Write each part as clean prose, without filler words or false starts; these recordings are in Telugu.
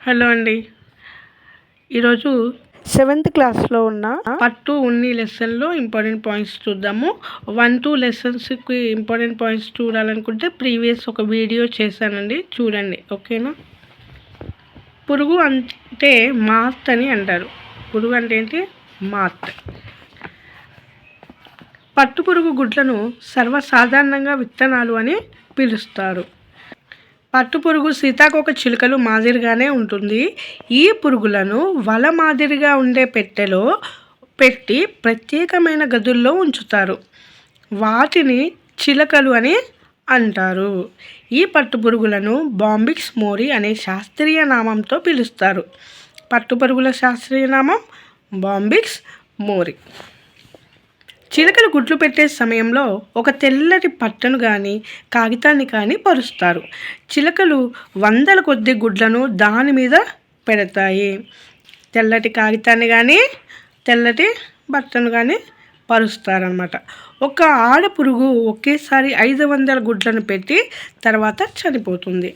హలో అండి. ఈరోజు 7th క్లాస్లో ఉన్న పట్టు ఉన్ని లెసన్లో ఇంపార్టెంట్ పాయింట్స్ చూద్దాము. 1-2 లెసన్స్కి ఇంపార్టెంట్ పాయింట్స్ చూడాలనుకుంటే ప్రీవియస్ ఒక వీడియో చేశానండి, చూడండి. ఓకేనా. పురుగు అంటే మాత్ అని అంటారు. పురుగు అంటే ఏంటి? మాత్. పట్టుపురుగు గుడ్లను సర్వసాధారణంగా విత్తనాలు అని పిలుస్తారు. పట్టుపురుగు సీతాకోక చిలుకలు మాదిరిగానే ఉంటుంది. ఈ పురుగులను వల మాదిరిగా ఉండే పెట్టెలో పెట్టి ప్రత్యేకమైన గదుల్లో ఉంచుతారు. వాటిని చిలకలు అని అంటారు. ఈ పట్టుపురుగులను బాంబిక్స్ మోరీ అనే శాస్త్రీయ నామంతో పిలుస్తారు. పట్టుపురుగుల శాస్త్రీయ నామం బాంబిక్స్ మోరీ. చిలకలు గుడ్లు పెట్టే సమయంలో ఒక తెల్లటి పట్టను కానీ కాగితాన్ని కానీ పరుస్తారు. చిలకలు వందల కొద్ది గుడ్లను దాని మీద పెడతాయి. తెల్లటి కాగితాన్ని కానీ తెల్లటి బట్టను కానీ పరుస్తారనమాట. ఒక ఆడ పురుగు ఒకేసారి 500 గుడ్లను పెట్టి తర్వాత చనిపోతుంది.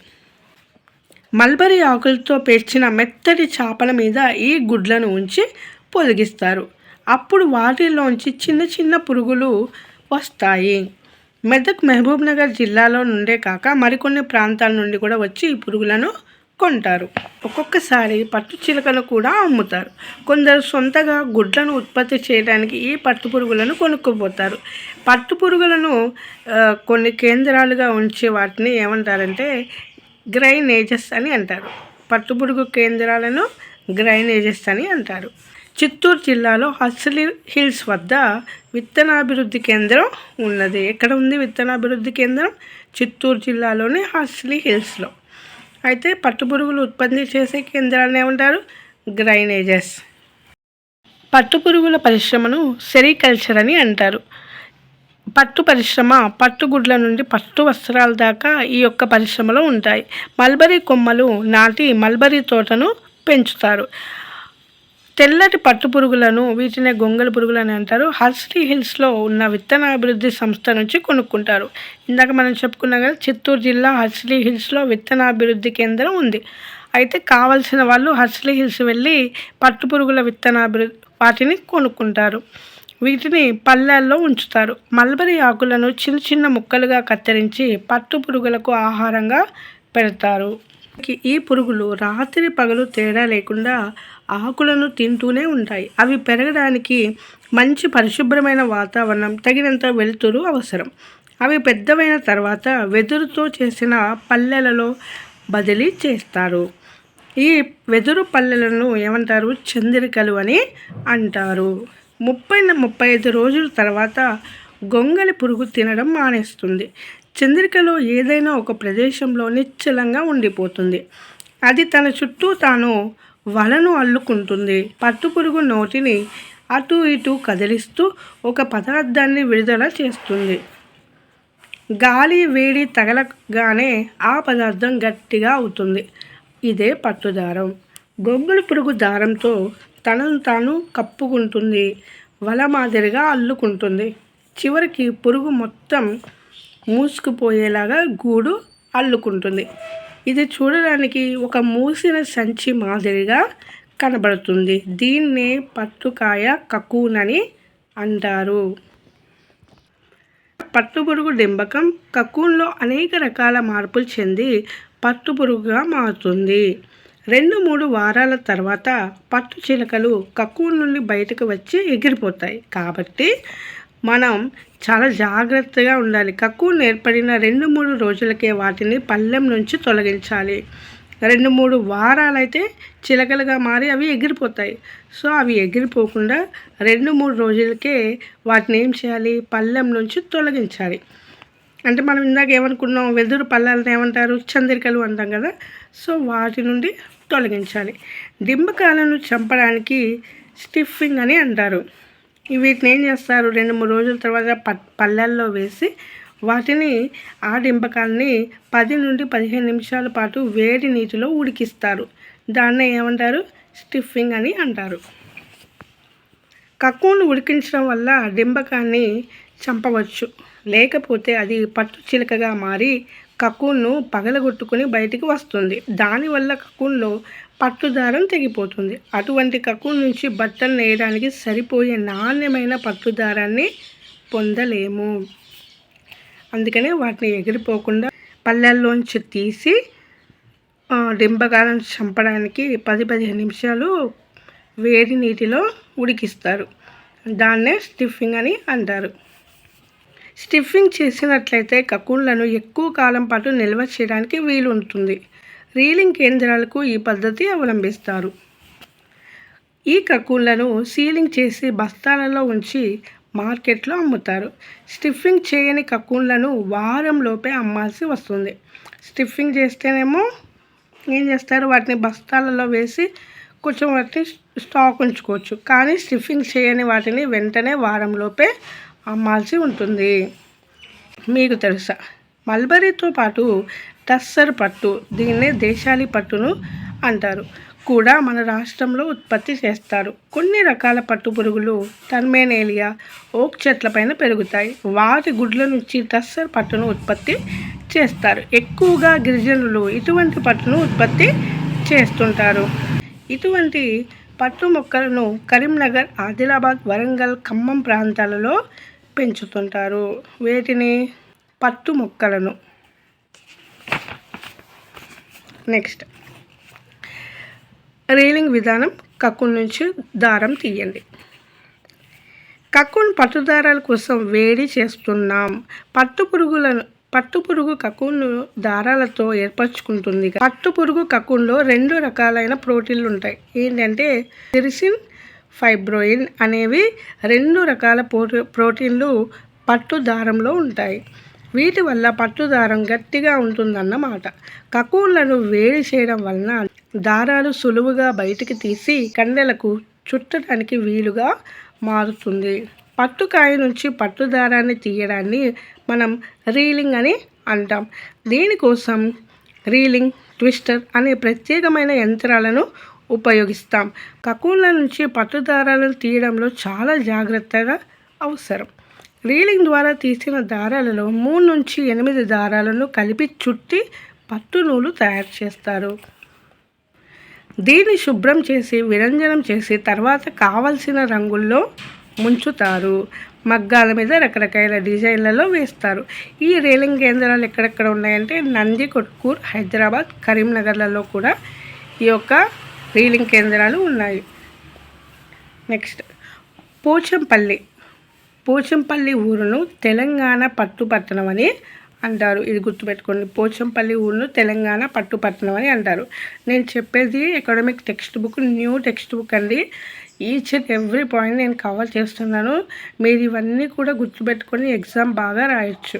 మల్బరీ ఆకులతో పేర్చిన మెత్తటి చాపల మీద ఈ గుడ్లను ఉంచి పొదిగిస్తారు. అప్పుడు వాటిలోంచి చిన్న చిన్న పురుగులు వస్తాయి. మెదక్, మహబూబ్ నగర్ జిల్లాలో నుండే కాక మరికొన్ని ప్రాంతాల నుండి కూడా వచ్చి ఈ పురుగులను కొంటారు. ఒక్కొక్కసారి పట్టు చిలుకను కూడా అమ్ముతారు. కొందరు సొంతగా గుడ్లను ఉత్పత్తి చేయడానికి ఈ పట్టు పురుగులను కొనుక్కుపోతారు. పట్టు పురుగులను కొన్ని కేంద్రాలుగా ఉంచే వాటిని ఏమంటారంటే గ్రైనేజెస్ అని అంటారు. పట్టుపురుగు కేంద్రాలను గ్రైనేజెస్ అని అంటారు. చిత్తూరు జిల్లాలో హర్సిలీ హిల్స్ వద్ద విత్తనాభివృద్ధి కేంద్రం ఉన్నది. ఎక్కడ ఉంది విత్తనాభివృద్ధి కేంద్రం? చిత్తూరు జిల్లాలోని హర్సిలీ హిల్స్లో. అయితే పట్టుపురుగులు ఉత్పత్తి చేసే కేంద్రాలను ఏమంటారు? గ్రైనేజెస్. పట్టుపురుగుల పరిశ్రమను సెరికల్చర్ అని అంటారు. పట్టు పరిశ్రమ పట్టుగుడ్ల నుండి పట్టు వస్త్రాల దాకా ఈ యొక్క పరిశ్రమలో ఉంటాయి. మల్బరీ కొమ్మలు నాటి మల్బరీ తోటను పెంచుతారు. తెల్లటి పట్టు పురుగులను వీటినే గొంగళి పురుగులు అని అంటారు. హర్సిలీ హిల్స్లో ఉన్న విత్తనాభివృద్ధి సంస్థ నుంచి కొనుక్కుంటారు. ఇందాక మనం చెప్పుకున్నాం కదా, చిత్తూరు జిల్లా హర్సిలీ హిల్స్లో విత్తనాభివృద్ధి కేంద్రం ఉంది. అయితే కావలసిన వాళ్ళు హర్సిలీ హిల్స్ వెళ్ళి పట్టుపురుగుల వాటిని కొనుక్కుంటారు. వీటిని పళ్ళల్లో ఉంచుతారు. మల్బరీ ఆకులను చిన్న చిన్న ముక్కలుగా కత్తిరించి పట్టు పురుగులకు ఆహారంగా పెడతారు. ఈ పురుగులు రాత్రి పగలు తేడా లేకుండా ఆకులను తింటూనే ఉంటాయి. అవి పెరగడానికి మంచి పరిశుభ్రమైన వాతావరణం, తగినంత వెలుతురు అవసరం. అవి పెద్దవైన తర్వాత వెదురుతో చేసిన పల్లెలలో బదిలీ చేస్తారు. ఈ వెదురు పల్లెలను ఏమంటారు? చంద్రికలు అని అంటారు. 30-35 రోజుల తర్వాత గొంగళి పురుగు తినడం మానేస్తుంది. చంద్రికలో ఏదైనా ఒక ప్రదేశంలో నిశ్చలంగా ఉండిపోతుంది. అది తన చుట్టూ తాను వలను అల్లుకుంటుంది. పట్టుపురుగు నోటిని అటు ఇటు కదిలిస్తూ ఒక పదార్థాన్ని విడుదల చేస్తుంది. గాలి వేడి తగలగానే ఆ పదార్థం గట్టిగా అవుతుంది. ఇదే పట్టుదారం. గొంగళి పురుగు దారంతో తనను తాను కప్పుకుంటుంది, వల మాదిరిగా అల్లుకుంటుంది. చివరికి పురుగు మొత్తం మూసుకుపోయేలాగా గూడు అల్లుకుంటుంది. ఇది చూడడానికి ఒక మూసిన సంచి మాదిరిగా కనబడుతుంది. దీన్నే పట్టుకాయ కకూన్ అని అంటారు. పట్టుపురుగు డింబకం కకూన్లో అనేక రకాల మార్పులు చెంది పట్టుపురుగుగా మారుతుంది. 2-3 వారాల తర్వాత పట్టు చిలకలు కకూన్ నుండి బయటకు వచ్చి ఎగిరిపోతాయి. కాబట్టి మనం చాలా జాగ్రత్తగా ఉండాలి. కకూన్ ఏర్పడిన 2-3 రోజులకే వాటిని పళ్ళెం నుంచి తొలగించాలి. 2-3 వారాలైతే చిలకలుగా మారి అవి ఎగిరిపోతాయి. సో అవి ఎగిరిపోకుండా 2-3 రోజులకే వాటిని ఏం చేయాలి? పళ్ళెం నుంచి తొలగించాలి. అంటే మనం ఇందాక ఏమనుకున్నాం? వెదురు పళ్ళాలను ఏమంటారు? చంద్రికలు అంటాం కదా. సో వాటి నుండి తొలగించాలి. డింబకాలను చంపడానికి స్టిఫింగ్ అని అంటారు. వీటిని ఏం చేస్తారు? 2-3 రోజుల తర్వాత పళ్ళల్లో వేసి వాటిని ఆ డింబకాలని 10-15 నిమిషాల పాటు వేడి నీటిలో ఉడికిస్తారు. దాన్ని ఏమంటారు? స్టిఫింగ్ అని అంటారు. కకూన్ ఉడికించడం వల్ల డింబకాన్ని చంపవచ్చు. లేకపోతే అది పట్టు చిలకగా మారి కకూన్ను పగలగొట్టుకుని బయటికి వస్తుంది. దానివల్ల కకూన్లో పట్టుదారం తెగిపోతుంది. అటువంటి కకూన్ నుంచి బట్టలు నేయడానికి సరిపోయే నాణ్యమైన పట్టుదారాన్ని పొందలేము. అందుకనే వాటిని ఎగిరిపోకుండా పళ్ళల్లోంచి తీసి డింబగాలను చంపడానికి 10-15 నిమిషాలు వేడి నీటిలో ఉడికిస్తారు. దాన్నే స్టిఫింగ్ అని అంటారు. స్టిఫింగ్ చేసినట్లయితే కకూన్లను ఎక్కువ కాలం పాటు నిల్వ చేయడానికి వీలు ఉంటుంది. రీలింగ్ కేంద్రాలకు ఈ పద్ధతి అవలంబిస్తారు. ఈ కకూన్లను సీలింగ్ చేసి బస్తాలలో ఉంచి మార్కెట్లో అమ్ముతారు. స్టిఫింగ్ చేయని కకూన్లను వారంలోపే అమ్మాల్సి వస్తుంది. స్టిఫింగ్ చేస్తేనేమో ఏం చేస్తారు, వాటిని బస్తాలలో వేసి కొంచెం వాటిని స్టాక్ ఉంచుకోవచ్చు. కానీ స్టిఫింగ్ చేయని వాటిని వెంటనే వారంలోపే అమ్మాల్సి ఉంటుంది. మీకు తెలుసా, మల్బరీతో పాటు టస్సర్ పట్టు, దీన్నే దేశాలి పట్టును అంటారు, కూడా మన రాష్ట్రంలో ఉత్పత్తి చేస్తారు. కొన్ని రకాల పట్టు పురుగులు టర్మేనేలియా, ఓక్ చెట్లపైన పెరుగుతాయి. వాటి గుడ్ల నుంచి టస్సర్ పట్టును ఉత్పత్తి చేస్తారు. ఎక్కువగా గిరిజనులు ఇటువంటి పట్టును ఉత్పత్తి చేస్తుంటారు. ఇటువంటి పట్టు మొక్కలను కరీంనగర్, ఆదిలాబాద్, వరంగల్, ఖమ్మం ప్రాంతాలలో పెంచుతుంటారు. వేటిని? పట్టు మొక్కలను. నెక్స్ట్, రీలింగ్ విధానం. కకూన్ నుంచి దారం తీయండి. కకూన్ పట్టుదారాల కోసం వేడి చేస్తున్నాం. పట్టుపురుగు కకూన్ను దారాలతో ఏర్పరచుకుంటుంది. పట్టుపురుగు కకూన్లో 2 రకాలైన ప్రోటీన్లు ఉంటాయి. ఏంటంటే సెరిసిన్, ఫైబ్రోయిన్ అనేవి 2 రకాల ప్రోటీన్లు పట్టు దారంలో ఉంటాయి. వీటి వల్ల పట్టుదారం గట్టిగా ఉంటుందన్నమాట. కకూన్లను వేడి చేయడం వలన దారాలు సులువుగా బయటికి తీసి కండెలకు చుట్టడానికి వీలుగా మారుతుంది. పట్టుకాయ నుంచి పట్టుదారాన్ని తీయడాన్ని మనం రీలింగ్ అని అంటాం. దీనికోసం రీలింగ్, ట్విస్టర్ అనే ప్రత్యేకమైన యంత్రాలను ఉపయోగిస్తాం. కకూన్ల నుంచి పట్టుదారాలను తీయడంలో చాలా జాగ్రత్తగా అవసరం. రీలింగ్ ద్వారా తీసిన దారాలలో 3 నుంచి 8 దారాలను కలిపి చుట్టి పట్టు నూలు తయారు చేస్తారు. దీన్ని శుభ్రం చేసి విరంజనం చేసి తర్వాత కావలసిన రంగుల్లో ముంచుతారు. మగ్గాల మీద రకరకాల డిజైన్లలో వేస్తారు. ఈ రీలింగ్ కేంద్రాలు ఎక్కడెక్కడ ఉన్నాయంటే నంది కొట్కూర్, హైదరాబాద్, కరీంనగర్లలో కూడా ఈ యొక్క రీలింగ్ కేంద్రాలు ఉన్నాయి. నెక్స్ట్, పోచంపల్లి ఊరును తెలంగాణ పట్టణం అని అంటారు. ఇది గుర్తుపెట్టుకోండి, పోచంపల్లి ఊరును తెలంగాణ పట్టణం అని అంటారు. నేను చెప్పేది academic text book, new text book అండి. ఈచ్ అండ్ ఎవ్రీ పాయింట్ నేను కవర్ చేస్తున్నాను. మీరు ఇవన్నీ కూడా గుర్తుపెట్టుకొని ఎగ్జామ్ బాగా రాయొచ్చు.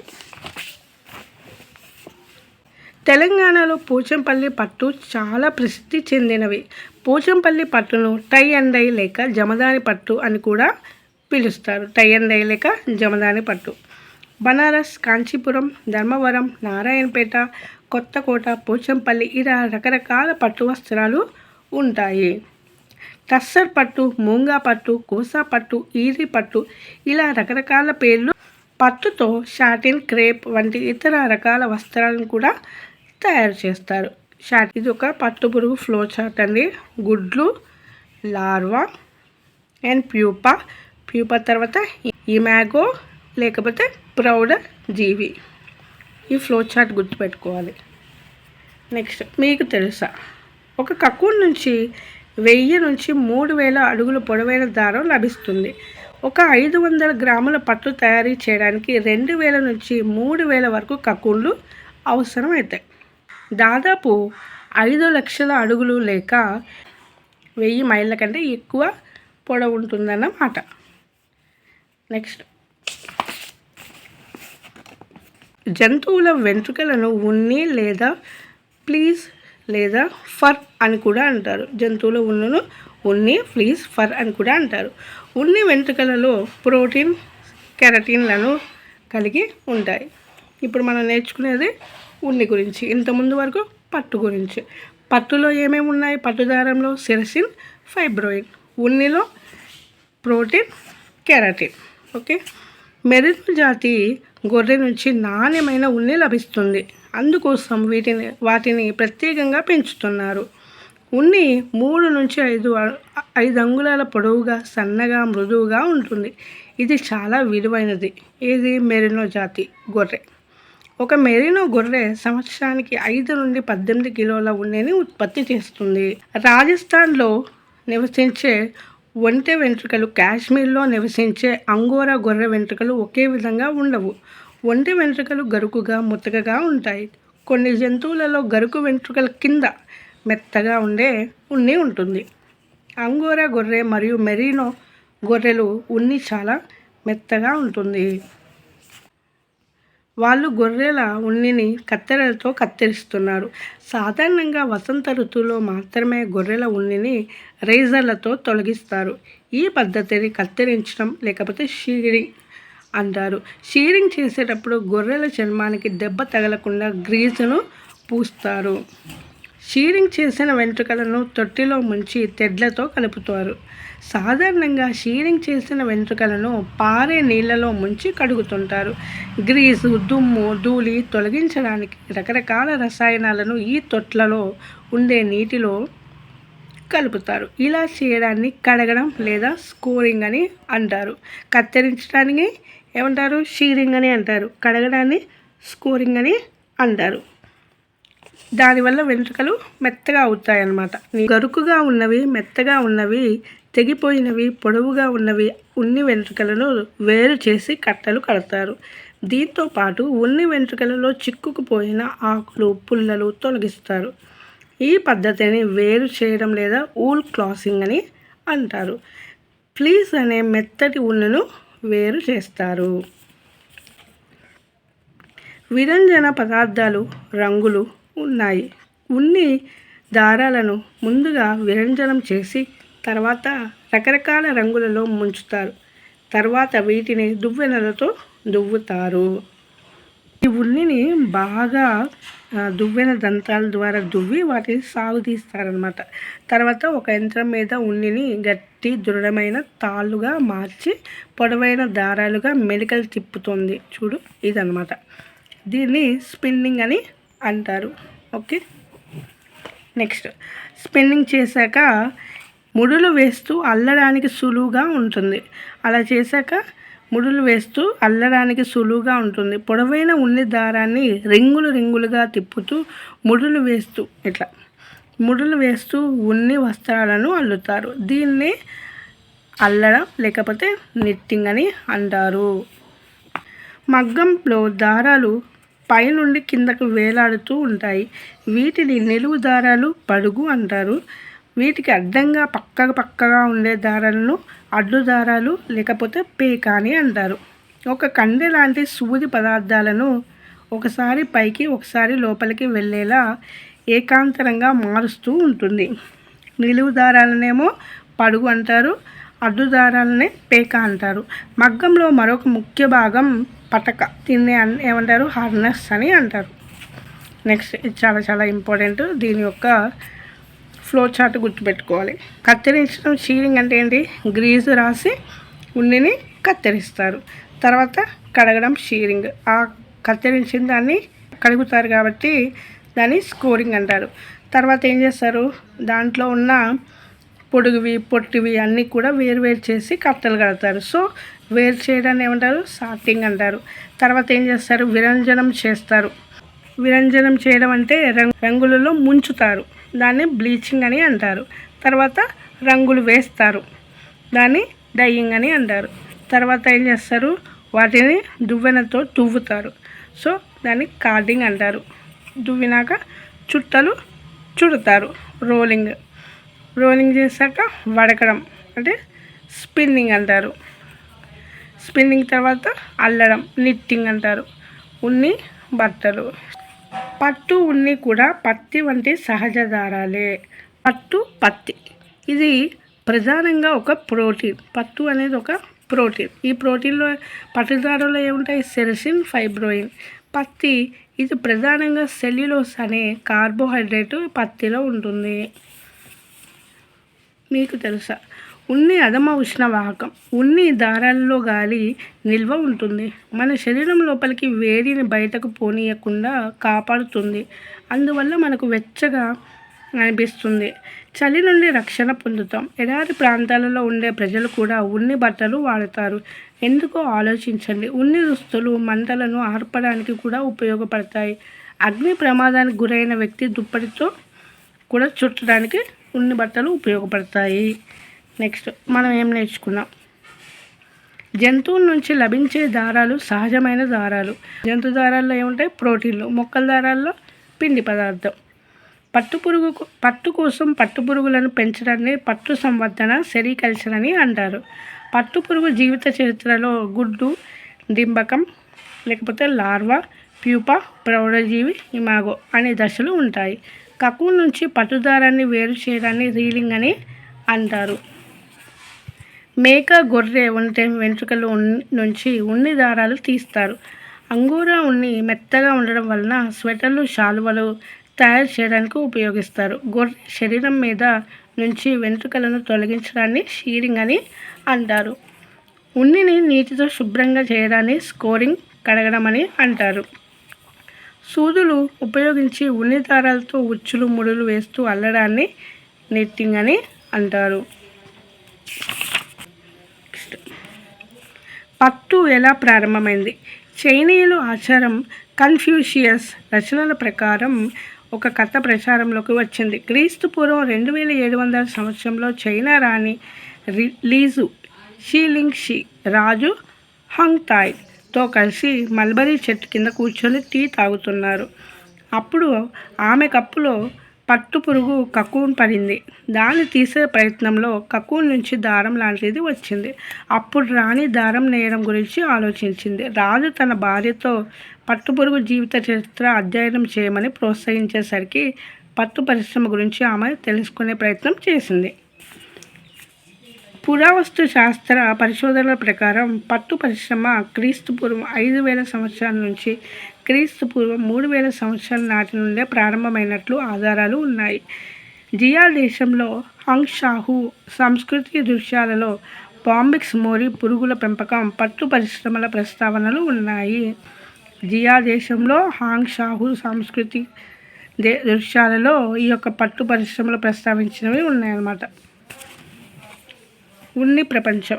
తెలంగాణలో పోచంపల్లి పట్టు చాలా ప్రసిద్ధి చెందినవి. పోచంపల్లి పట్టును టై అండ్ డై లేక జమదాని పట్టు అని కూడా పిలుస్తారు. టై అండ్ డై లేక జమదాని పట్టు. బనారస్, కాంచీపురం, ధర్మవరం, నారాయణపేట, కొత్తకోట, పోచంపల్లి ఇలా రకరకాల పట్టు వస్త్రాలు ఉంటాయి. టస్సర్ పట్టు, మూంగా పట్టు, కోసా పట్టు, ఈరి పట్టు ఇలా రకరకాల పేర్లు. పట్టుతో షాటిన్, క్రేప్ వంటి ఇతర రకాల వస్త్రాలను కూడా తయారు చేస్తారు. ఇది ఒక పట్టు పురుగు ఫ్లో చార్ట్ అండి. గుడ్లు, లార్వా అండ్ ప్యూపా తర్వాత ఇమాగో లేకపోతే ప్రౌఢ జీవి. ఈ ఫ్లో చార్ట్ గుర్తుపెట్టుకోవాలి. నెక్స్ట్, మీకు తెలుసా, ఒక కకూన్ నుంచి 1000 నుంచి 3000 అడుగుల పొడవైన దారం లభిస్తుంది. ఒక 500 గ్రాముల పట్టు తయారీ చేయడానికి 2000 నుంచి 3000 వరకు కకూన్లు అవసరమవుతాయి. దాదాపు 5 లక్షల అడుగులు లేక 1000 మైళ్ళ కంటే ఎక్కువ పొడవు ఉంటుందన్నమాట. నెక్స్ట్, జంతువుల వెంట్రుకలను ఉన్ని లేదా ఫ్లీస్ లేదా ఫర్ అని కూడా అంటారు. జంతువుల ఉన్నును ఉన్ని, ఫ్లీస్, ఫర్ అని కూడా అంటారు. ఉన్ని వెంట్రుకలలో ప్రోటీన్, కెరటిన్లను కలిగి ఉంటాయి. ఇప్పుడు మనం నేర్చుకునేది ఉన్ని గురించి. ఇంతకుముందు వరకు పట్టు గురించి. పట్టులో ఏమేమి ఉన్నాయి? పట్టుదారంలో సెరిసిన్, fibroin. ఉన్నిలో protein, keratin. Okay. Marino జాతి గొర్రె నుంచి నాణ్యమైన ఉన్ని లభిస్తుంది. అందుకోసం వాటిని ప్రత్యేకంగా పెంచుతున్నారు. ఉన్ని 3 నుంచి 5 అంగుళాల పొడవుగా, సన్నగా, మృదువుగా ఉంటుంది. ఇది చాలా విలువైనది. ఇది మెరినో జాతి గొర్రె. ఒక మెరినో గొర్రె సంవత్సరానికి 5 నుండి 18 కిలోల ఉన్నిని ఉత్పత్తి చేస్తుంది. రాజస్థాన్లో నివసించే ఒంటె వెంట్రుకలు, కాశ్మీర్లో నివసించే అంగోరా గొర్రె వెంట్రుకలు ఒకే విధంగా ఉండవు. ఒంటె వెంట్రుకలు గరుకుగా, ముతకగా ఉంటాయి. కొన్ని జంతువులలో గరుకు వెంట్రుకల కింద మెత్తగా ఉండే ఉన్ని ఉంటుంది. అంగోరా గొర్రె మరియు మెరినో గొర్రెలు ఉన్ని చాలా మెత్తగా ఉంటుంది. వాళ్ళు గొర్రెల ఉన్నిని కత్తెరలతో కత్తిరిస్తున్నారు. సాధారణంగా వసంత ఋతువులో మాత్రమే గొర్రెల ఉన్నిని రేజర్లతో తొలగిస్తారు. ఈ పద్ధతిని కత్తిరించడం లేకపోతే షీరింగ్ అంటారు. షీరింగ్ చేసేటప్పుడు గొర్రెల చర్మానికి దెబ్బ తగలకుండా గ్రీజును పూస్తారు. షీరింగ్ చేసిన వెంట్రుకలను తొట్టిలో ముంచి తెడ్లతో కలుపుతారు. సాధారణంగా షీరింగ్ చేసిన వెంట్రుకలను పారే నీళ్లలో ముంచి కడుగుతుంటారు. గ్రీజు, దుమ్ము, ధూళి తొలగించడానికి రకరకాల రసాయనాలను ఈ తొట్లలో ఉండే నీటిలో కలుపుతారు. ఇలా చేయడాన్ని కడగడం లేదా స్కోరింగ్ అని అంటారు. కత్తిరించడాన్ని ఏమంటారు? షీరింగ్ అని అంటారు. కడగడాన్ని స్కోరింగ్ అని అంటారు. దానివల్ల వెంట్రుకలు మెత్తగా అవుతాయన్నమాట. గరుకుగా ఉన్నవి, మెత్తగా ఉన్నవి, తెగిపోయినవి, పొడవుగా ఉన్నవి ఉన్ని వెంట్రుకలను వేరు చేసి కట్టలు కడతారు. దీంతో పాటు ఉన్ని వెంట్రుకలలో చిక్కుకుపోయిన ఆకులు, పుల్లలు తొలగిస్తారు. ఈ పద్ధతిని వేరు చేయడం లేదా ఊల్ క్లాసింగ్ అని అంటారు. ఫ్లీస్ అనే మెత్తటి ఉన్నును వేరు చేస్తారు. విరంజన పదార్థాలు, రంగులు ఉన్నాయి. ఉన్ని దారాలను ముందుగా విరంజనం చేసి తర్వాత రకరకాల రంగులలో ముంచుతారు. తర్వాత వీటిని దువ్వెనలతో దువ్వుతారు. ఈ ఉన్నిని బాగా దువ్వెన దంతాల ద్వారా దువ్వి వాటిని సాగు తీస్తారనమాట. తర్వాత ఒక యంత్రం మీద ఉన్నిని గట్టి, దృఢమైన తాళ్ళుగా మార్చి పొడవైన దారాలుగా మెలికలు తిప్పుతుంది. చూడు, ఇదనమాట. దీన్ని స్పిన్నింగ్ అని అంటారు. ఓకే, నెక్స్ట్ స్పిన్నింగ్ చేశాక ముడులు వేస్తూ అల్లడానికి సులువుగా ఉంటుంది. అలా చేశాక ముడులు వేస్తూ అల్లడానికి సులువుగా ఉంటుంది. పొడవైన ఉన్ని దారాన్ని రింగులుగా తిప్పుతూ ముడులు వేస్తూ ఉన్ని వస్త్రాలను అల్లుతారు. దీన్ని అల్లడం లేకపోతే నిట్టింగ్ అని అంటారు. మగ్గంలో దారాలు పైనుండి కిందకు వేలాడుతూ ఉంటాయి. వీటిని నిలువు దారాలు, పడుగు అంటారు. వీటికి అడ్డంగా పక్కగా ఉండే దారాలను అడ్డు దారాలు లేకపోతే పేక అని అంటారు. ఒక కండె లాంటి సూది పదార్థాలను ఒకసారి పైకి ఒకసారి లోపలికి వెళ్ళేలా ఏకాంతరంగా మారుస్తూ ఉంటుంది. నిలువు దారాలనేమో పడుగు అంటారు, అడ్డు దారాలనే పేక అంటారు. మగ్గంలో మరొక ముఖ్య భాగం పటక, దీన్ని ఏమంటారు? హార్నెస్ అని అంటారు. నెక్స్ట్, ఇది చాలా ఇంపార్టెంట్. దీని యొక్క ఫ్లో చార్ట్ గుర్తుపెట్టుకోవాలి. కత్తిరించడం, షీరింగ్ అంటే ఏంటి? గ్రీజు రాసి ఉన్నిని కత్తిరిస్తారు. తర్వాత కడగడం షీరింగ్. ఆ కత్తిరించిన దాన్ని కడుగుతారు కాబట్టి దాన్ని స్కోరింగ్ అంటారు. తర్వాత ఏం చేస్తారు? దాంట్లో ఉన్న పొడుగువి, పొట్టివి అన్నీ కూడా వేరు చేసి కట్టలు కడతారు. సో వేరు చేయడాన్ని ఏమంటారు? సార్టింగ్ అంటారు. తర్వాత ఏం చేస్తారు? విరంజనం చేస్తారు. విరంజనం చేయడం అంటే రంగులలో ముంచుతారు. దాన్ని బ్లీచింగ్ అని అంటారు. తర్వాత రంగులు వేస్తారు. దాన్ని డైయింగ్ అని అంటారు. తర్వాత ఏం చేస్తారు? వాటిని దువ్వెనతో దువ్వుతారు. సో దాన్ని కార్డింగ్ అంటారు. దువ్వినాక చుట్టలు చుడతారు. రోలింగ్ చేశాక వడకడం అంటే స్పిన్నింగ్ అంటారు. స్పిన్నింగ్ తర్వాత అల్లడం, నిట్టింగ్ అంటారు. ఉన్ని బట్టలు. పట్టు, ఉన్ని కూడా పత్తి వంటి సహజ దారాలే. పత్తి ఇది ప్రధానంగా ఒక ప్రోటీన్. పట్టు అనేది ఒక ప్రోటీన్. ఈ ప్రోటీన్లో పట్టుదారులో ఏముంటాయి? సెరసిన్, ఫైబ్రోయిన్. పత్తి ఇది ప్రధానంగా సెల్యులోస్ అనే కార్బోహైడ్రేట్ పత్తిలో ఉంటుంది. మీకు తెలుసా? ఉన్ని అధమ ఉష్ణవాహకం. ఉన్ని దారాలలో గాలి నిల్వ ఉంటుంది. మన శరీరం లోపలికి వేడిని బయటకు పోనీయకుండా కాపాడుతుంది. అందువల్ల మనకు వెచ్చగా అనిపిస్తుంది. చలి నుండి రక్షణ పొందుతాం. ఎడారి ప్రాంతాలలో ఉండే ప్రజలు కూడా ఉన్ని బట్టలు వాడతారు. ఎందుకో ఆలోచించండి. ఉన్ని దుస్తులు మంటలను ఆర్పడానికి కూడా ఉపయోగపడతాయి. అగ్ని ప్రమాదానికి గురైన వ్యక్తి దుప్పటితో కూడా చుట్టడానికి ఉన్ని బట్టలు ఉపయోగపడతాయి. నెక్స్ట్ మనం ఏం నేర్చుకున్నాం? జంతువుల నుంచి లభించే దారాలు సహజమైన దారాలు. జంతు దారాల్లో ఏముంటాయి? ప్రోటీన్లు. మొక్కల దారాల్లో పిండి పదార్థం. పట్టు కోసం పట్టుపురుగులను పెంచడాన్ని పట్టు సంవర్ధన, సెరికల్చర్ అని అంటారు. పట్టుపురుగు జీవిత చరిత్రలో గుడ్డు, డింబకం లేకపోతే లార్వా, ప్యూపా, ప్రౌఢజీవి, ఇమాగో అనే దశలు ఉంటాయి. కకూన్ నుంచి పట్టుదారాన్ని వేరు చేయడాన్ని రీలింగ్ అని అంటారు. మేక, గొర్రె ఒంటె వెంట్రుకలు నుంచి ఉన్ని దారాలు తీస్తారు. అంగోరా ఉన్ని మెత్తగా ఉండడం వలన స్వెటర్లు, శాలువలు తయారు చేయడానికి ఉపయోగిస్తారు. గొర్రె శరీరం మీద నుంచి వెంట్రుకలను తొలగించడాన్ని షీరింగ్ అని అంటారు. ఉన్నిని నీటితో శుభ్రంగా చేయడాన్ని స్కోరింగ్, కడగడం అని అంటారు. సూదులు ఉపయోగించి ఉన్ని దారాలతో ఉచ్చులు, ముడులు వేస్తూ అల్లడాన్ని నిట్టింగ్ అని అంటారు. పట్టు ఎలా ప్రారంభమైంది? చైనీయుల ఆచారం కన్ఫ్యూషియస్ రచనల ప్రకారం ఒక కథ ప్రచారంలోకి వచ్చింది. క్రీస్తు పూర్వం 2700 సంవత్సరంలో చైనా రాణి లీజు షీలింగ్షి రాజు హంగ్తాయ్తో కలిసి మల్బరీ చెట్టు కింద కూర్చొని టీ తాగుతున్నారు. అప్పుడు ఆమె కప్పులో పట్టు పురుగు కకూన్ పడింది. దాన్ని తీసే ప్రయత్నంలో కకూన్ నుంచి దారం లాంటిది వచ్చింది. అప్పుడు రాణి దారం నేయడం గురించి ఆలోచించింది. రాజు తన భార్యతో పట్టుపురుగు జీవిత చరిత్ర అధ్యయనం చేయమని ప్రోత్సహించేసరికి పట్టు పరిశ్రమ గురించి ఆమె తెలుసుకునే ప్రయత్నం చేసింది. పురావస్తు శాస్త్ర పరిశోధనల ప్రకారం పట్టు పరిశ్రమ క్రీస్తు పూర్వం 5000 సంవత్సరాల నుంచి క్రీస్తు పూర్వం 3000 సంవత్సరాల నాటి నుండే ప్రారంభమైనట్లు ఆధారాలు ఉన్నాయి. జియా దేశంలో హంగ్షాహు సంస్కృతి దృశ్యాలలో బాంబిక్స్ మోరీ పురుగుల పెంపకం, పట్టు పరిశ్రమల ప్రస్తావనలు ఉన్నాయి. జియా దేశంలో హాంగ్షాహు సంస్కృతి దృశ్యాలలో ఈ యొక్క పట్టు పరిశ్రమలు ప్రస్తావించినవి ఉన్నాయన్నమాట. ఉన్ని ప్రపంచం.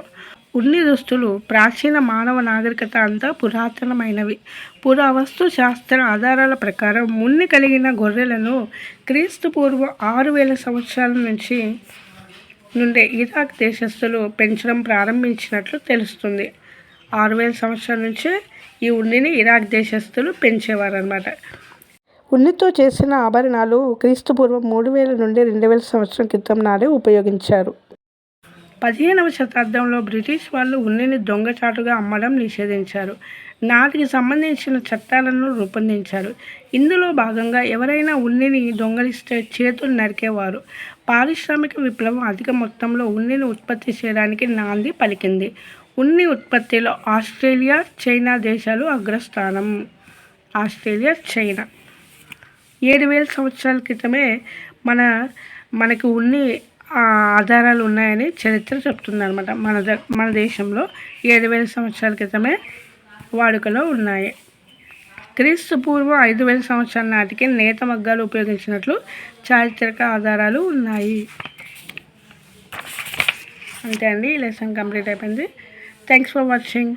ఉన్ని దుస్తులు ప్రాచీన మానవ నాగరికత అంతా పురాతనమైనవి. పురావస్తు శాస్త్ర ఆధారాల ప్రకారం ఉన్ని కలిగిన గొర్రెలను క్రీస్తు పూర్వం 6000 సంవత్సరాల నుండే ఇరాక్ దేశస్థులు పెంచడం ప్రారంభించినట్లు తెలుస్తుంది. 6000 సంవత్సరాల నుంచే ఈ ఉన్నిని ఇరాక్ దేశస్థులు పెంచేవారు అన్నమాట. ఉన్నితో చేసిన ఆభరణాలు క్రీస్తు పూర్వం 3000 నుండి 2000 సంవత్సరం క్రితం నాడే ఉపయోగించారు. 15వ శతాబ్దంలో బ్రిటిష్ వాళ్ళు ఉన్నిని దొంగచాటుగా అమ్మడం నిషేధించారు. నాటికి సంబంధించిన చట్టాలను రూపొందించారు. ఇందులో భాగంగా ఎవరైనా ఉన్నిని దొంగలిస్తే చేతులు నరికేవారు. పారిశ్రామిక విప్లవం అధిక మొత్తంలో ఉన్నిని ఉత్పత్తి చేయడానికి నాంది పలికింది. ఉన్ని ఉత్పత్తిలో ఆస్ట్రేలియా, చైనా దేశాలు అగ్రస్థానం. ఆస్ట్రేలియా, చైనా 7000 సంవత్సరాల క్రితమే మనకి ఉన్ని ఆధారాలు ఉన్నాయని చరిత్ర చెప్తుందన్నమాట. మన దేశంలో 7000 సంవత్సరాల క్రితమే వాడుకలో ఉన్నాయి. క్రీస్తు పూర్వం 5000 సంవత్సరాల నాటికి నేత మగ్గాలు ఉపయోగించినట్లు చారిత్రక ఆధారాలు ఉన్నాయి. అంతే అండి, ఈ లెసన్ కంప్లీట్ అయిపోయింది. Thanks for watching.